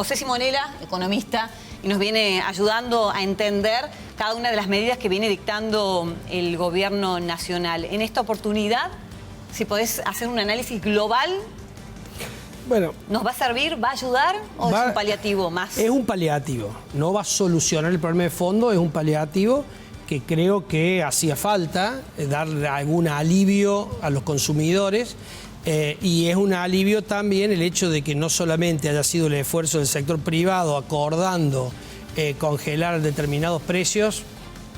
José Simonella, economista, y nos viene ayudando a entender cada una de las medidas que viene dictando el gobierno nacional. En esta oportunidad, si podés hacer un análisis global, bueno, ¿nos va a servir, va a ayudar o es un paliativo más? Es un paliativo, no va a solucionar el problema de fondo, es un paliativo que creo que hacía falta darle algún alivio a los consumidores. Y es un alivio también el hecho de que no solamente haya sido el esfuerzo del sector privado acordando congelar determinados precios.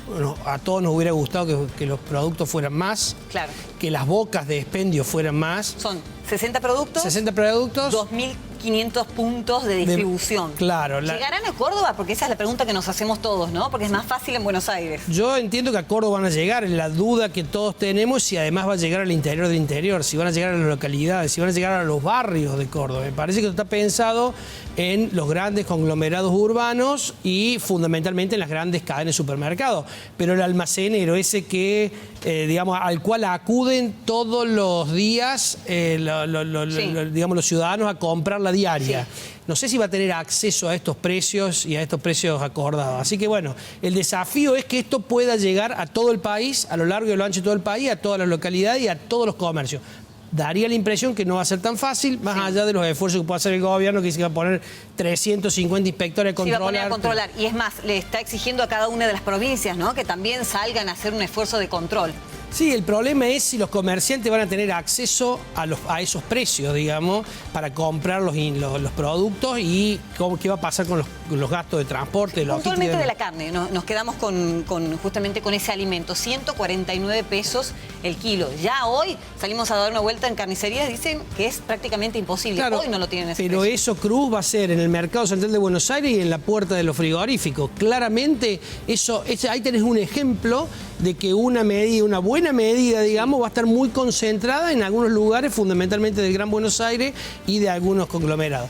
Bueno, a todos nos hubiera gustado que los productos fueran más, claro, que las bocas de expendio fueran más. Son 60 productos. 60 productos. 2.500 puntos de distribución. Claro. ¿Llegarán a Córdoba? Porque esa es la pregunta que nos hacemos todos, ¿no? Porque es más fácil en Buenos Aires. Yo entiendo que a Córdoba van a llegar, la duda que todos tenemos, si además va a llegar al interior del interior, si van a llegar a las localidades, si van a llegar a los barrios de Córdoba. Me parece que está pensado en los grandes conglomerados urbanos y fundamentalmente en las grandes cadenas de supermercados. Pero el almacenero, ese que, digamos, al cual acuden todos los días digamos, los ciudadanos a comprar la diaria. Sí. No sé si va a tener acceso a estos precios y a estos precios acordados. Así que bueno, el desafío es que esto pueda llegar a todo el país, a lo largo y a lo ancho de todo el país, a todas las localidades y a todos los comercios. Daría la impresión que no va a ser tan fácil, más allá de los esfuerzos que puede hacer el gobierno, que dice que va a poner 350 inspectores a controlar. Sí, va a poner a controlar. Y es más, le está exigiendo a cada una de las provincias, ¿no?, que también salgan a hacer un esfuerzo de control. Sí, el problema es si los comerciantes van a tener acceso a esos precios, digamos, para comprar los productos y qué va a pasar con los gastos de transporte. Puntualmente de la carne, nos quedamos justamente con ese alimento, 149 pesos el kilo. Ya hoy salimos a dar una vuelta en carnicerías, dicen que es prácticamente imposible. Claro, hoy no lo tienen ese pero precio. Eso, Cruz, va a ser en el mercado central de Buenos Aires y en la puerta de los frigoríficos. Claramente, ahí tenés un ejemplo de que una buena medida, digamos, va a estar muy concentrada en algunos lugares, fundamentalmente del Gran Buenos Aires y de algunos conglomerados.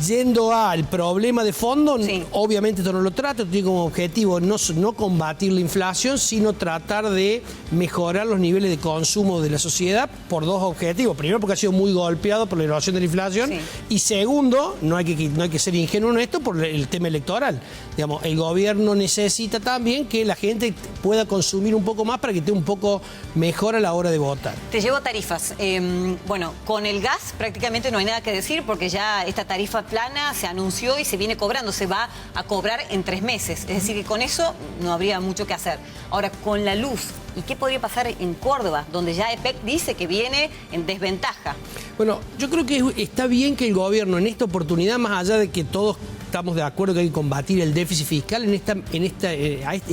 Yendo al problema de fondo, obviamente esto no lo trata, tiene como objetivo no combatir la inflación, sino tratar de mejorar los niveles de consumo de la sociedad por dos objetivos. Primero, porque ha sido muy golpeado por la elevación de la inflación, y segundo, no hay que ser ingenuo en esto, por el tema electoral. Digamos, el gobierno necesita también que la gente pueda consumir un poco más para que esté un poco mejor a la hora de votar. Te llevo tarifas. Bueno, con el gas prácticamente no hay nada que decir, porque ya esta tarifa plana se anunció y se viene cobrando, se va a cobrar en 3 meses. Es decir, que con eso no habría mucho que hacer. Ahora, con la luz, ¿y qué podría pasar en Córdoba, donde ya EPEC dice que viene en desventaja? Bueno, yo creo que está bien que el gobierno en esta oportunidad, más allá de que todos estamos de acuerdo que hay que combatir el déficit fiscal, en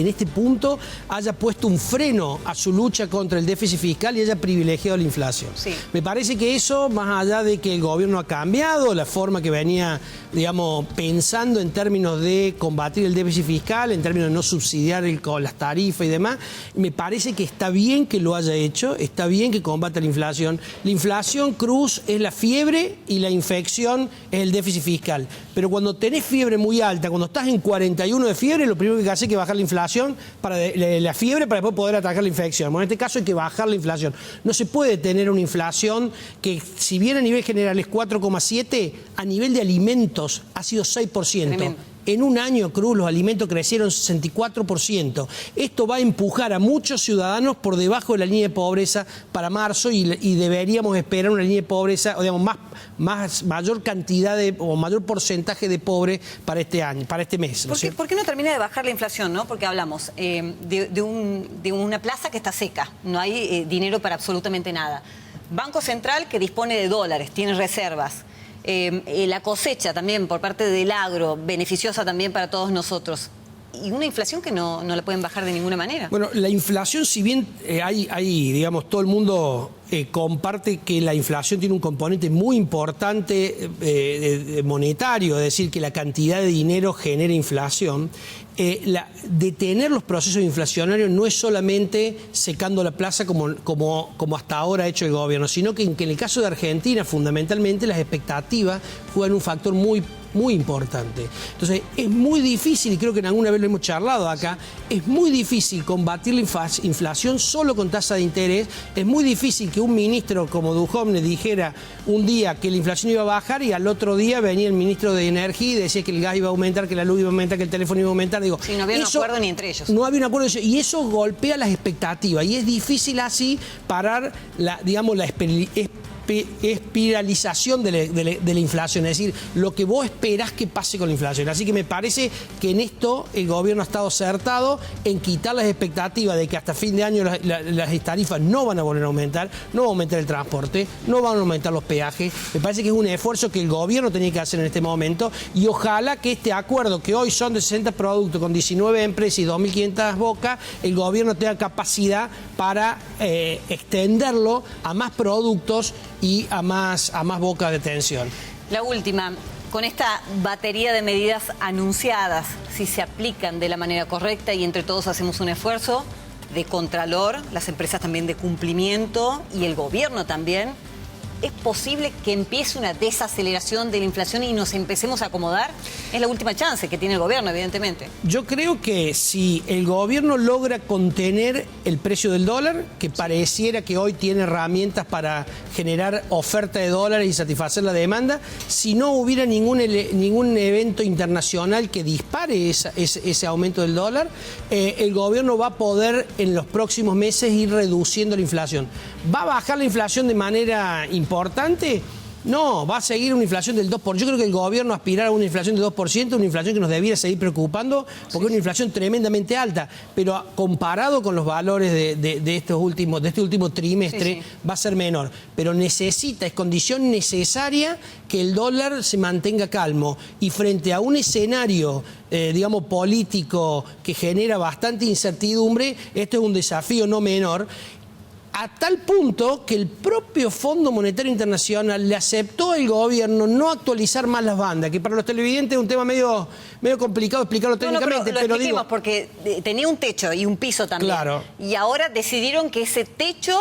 este punto haya puesto un freno a su lucha contra el déficit fiscal y haya privilegiado la inflación. Sí. Me parece que eso, más allá de que el gobierno ha cambiado la forma que venía, digamos, pensando en términos de combatir el déficit fiscal, en términos de no subsidiar las tarifas y demás, me parece que está bien que lo haya hecho, está bien que combata la inflación. La inflación, Cruz, es la fiebre y la infección es el déficit fiscal. Pero cuando tenés fiebre muy alta, cuando estás en 41 de fiebre, lo primero que hace es que bajar la inflación, la fiebre, para después poder atacar la infección. Bueno, en este caso hay que bajar la inflación. No se puede tener una inflación que, si bien a nivel general es 4,7, a nivel de alimentos ha sido 6%. Tremendo. En un año, Cruz, los alimentos crecieron 64%. Esto va a empujar a muchos ciudadanos por debajo de la línea de pobreza para marzo y deberíamos esperar una línea de pobreza, o digamos, mayor cantidad o mayor porcentaje de pobres para este año, para este mes. ¿Por qué no termina de bajar la inflación, no? Porque hablamos de una plaza que está seca, no hay dinero para absolutamente nada. Banco Central que dispone de dólares, tiene reservas. La cosecha también por parte del agro, beneficiosa también para todos nosotros. Y una inflación que no la pueden bajar de ninguna manera. Bueno, la inflación, si bien digamos, todo el mundo comparte que la inflación tiene un componente muy importante monetario, es decir, que la cantidad de dinero genera inflación. Detener los procesos inflacionarios no es solamente secando la plaza como hasta ahora ha hecho el gobierno, sino que en el caso de Argentina, fundamentalmente, las expectativas juegan un factor muy muy importante. Entonces, es muy difícil, y creo que en alguna vez lo hemos charlado acá, es muy difícil combatir la inflación solo con tasa de interés. Es muy difícil que un ministro como Duhovne dijera un día que la inflación iba a bajar y al otro día venía el ministro de Energía y decía que el gas iba a aumentar, que la luz iba a aumentar, que el teléfono iba a aumentar. Digo, sí, no había un acuerdo ni entre ellos. No había un acuerdo y eso golpea las expectativas y es difícil así parar la espiralización de la inflación, es decir, lo que vos esperás que pase con la inflación. Así que me parece que en esto el gobierno ha estado acertado en quitar las expectativas de que hasta fin de año las tarifas no van a volver a aumentar, no va a aumentar el transporte, no van a aumentar los peajes. Me parece que es un esfuerzo que el gobierno tenía que hacer en este momento y ojalá que este acuerdo, que hoy son de 60 productos con 19 empresas y 2.500 bocas, el gobierno tenga capacidad para extenderlo a más productos y a más bocas de tensión. La última, con esta batería de medidas anunciadas, si se aplican de la manera correcta y entre todos hacemos un esfuerzo de contralor, las empresas también de cumplimiento y el gobierno también, ¿es posible que empiece una desaceleración de la inflación y nos empecemos a acomodar? Es la última chance que tiene el gobierno, evidentemente. Yo creo que si el gobierno logra contener el precio del dólar, que pareciera que hoy tiene herramientas para generar oferta de dólares y satisfacer la demanda, si no hubiera ningún evento internacional que dispare ese aumento del dólar, el gobierno va a poder en los próximos meses ir reduciendo la inflación. ¿Va a bajar la inflación de manera importante? No, va a seguir una inflación del 2%. Yo creo que el gobierno aspirar a una inflación del 2%, una inflación que nos debiera seguir preocupando, porque es una inflación tremendamente alta, pero comparado con los valores de este último trimestre, va a ser menor. Pero es condición necesaria que el dólar se mantenga calmo. Y frente a un escenario, político que genera bastante incertidumbre, esto es un desafío no menor. A tal punto que el propio Fondo Monetario Internacional le aceptó al gobierno no actualizar más las bandas, que para los televidentes es un tema medio complicado explicarlo técnicamente. Pero lo expliquemos, porque tenía un techo y un piso también. Claro. Y ahora decidieron que ese techo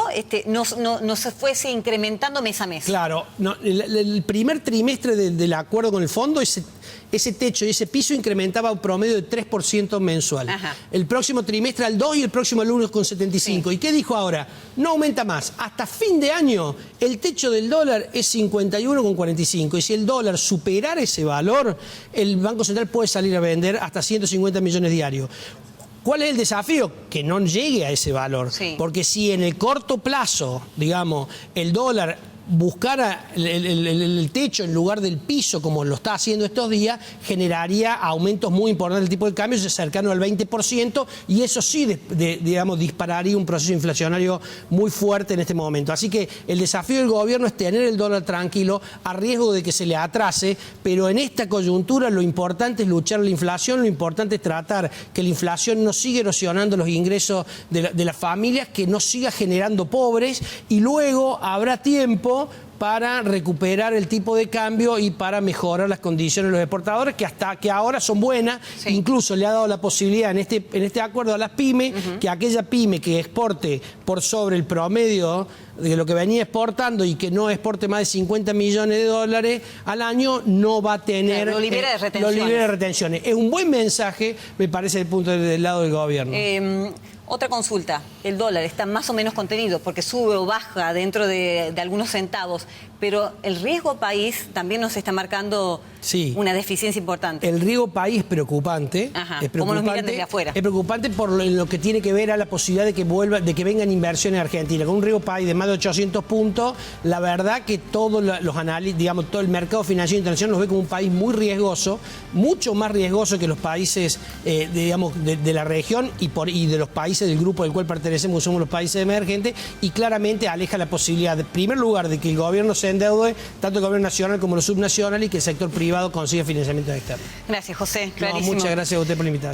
no se fuese incrementando mes a mes. Claro. No, el primer trimestre del acuerdo con el fondo, ese techo y ese piso incrementaba un promedio de 3% mensual. Ajá. El próximo trimestre al 2% y el próximo al 1,75%. Sí. ¿Y qué dijo ahora? No aumenta más. Hasta fin de año el techo del dólar es 51,45. Y si el dólar superara ese valor, el Banco Central puede salir a vender hasta 150 millones diarios. ¿Cuál es el desafío? Que no llegue a ese valor. Sí. Porque si en el corto plazo, el dólar buscara el techo en lugar del piso, como lo está haciendo estos días, generaría aumentos muy importantes del tipo de cambio, cercano al 20%, y eso sí, dispararía un proceso inflacionario muy fuerte en este momento. Así que el desafío del gobierno es tener el dólar tranquilo, a riesgo de que se le atrase, pero en esta coyuntura lo importante es luchar la inflación, lo importante es tratar que la inflación no siga erosionando los ingresos de las familias, que no siga generando pobres, y luego habrá tiempo para recuperar el tipo de cambio y para mejorar las condiciones de los exportadores, que ahora son buenas. Sí. Incluso le ha dado la posibilidad en este acuerdo a las pymes, que aquella pyme que exporte por sobre el promedio de lo que venía exportando y que no exporte más de 50 millones de dólares al año, no va a tener... Lo libera de retenciones. Es un buen mensaje, me parece, del punto del lado del gobierno. Otra consulta, el dólar está más o menos contenido porque sube o baja dentro de algunos centavos, pero el riesgo país también nos está marcando una deficiencia importante. El riesgo país es preocupante. Ajá, ¿cómo nos miran desde afuera? Es preocupante por lo que tiene que ver a la posibilidad de que vengan inversiones a Argentina. Con un riesgo país de más de 800 puntos, la verdad que todos los análisis, todo el mercado financiero internacional nos ve como un país muy riesgoso, mucho más riesgoso que los países de la región y de los países del grupo del cual pertenecemos, que somos los países emergentes, y claramente aleja la posibilidad, en primer lugar, de que el gobierno se endeude, tanto el gobierno nacional como los subnacionales, y que el sector privado consiga financiamiento externo. Gracias, José. Muchas gracias a usted por la invitación.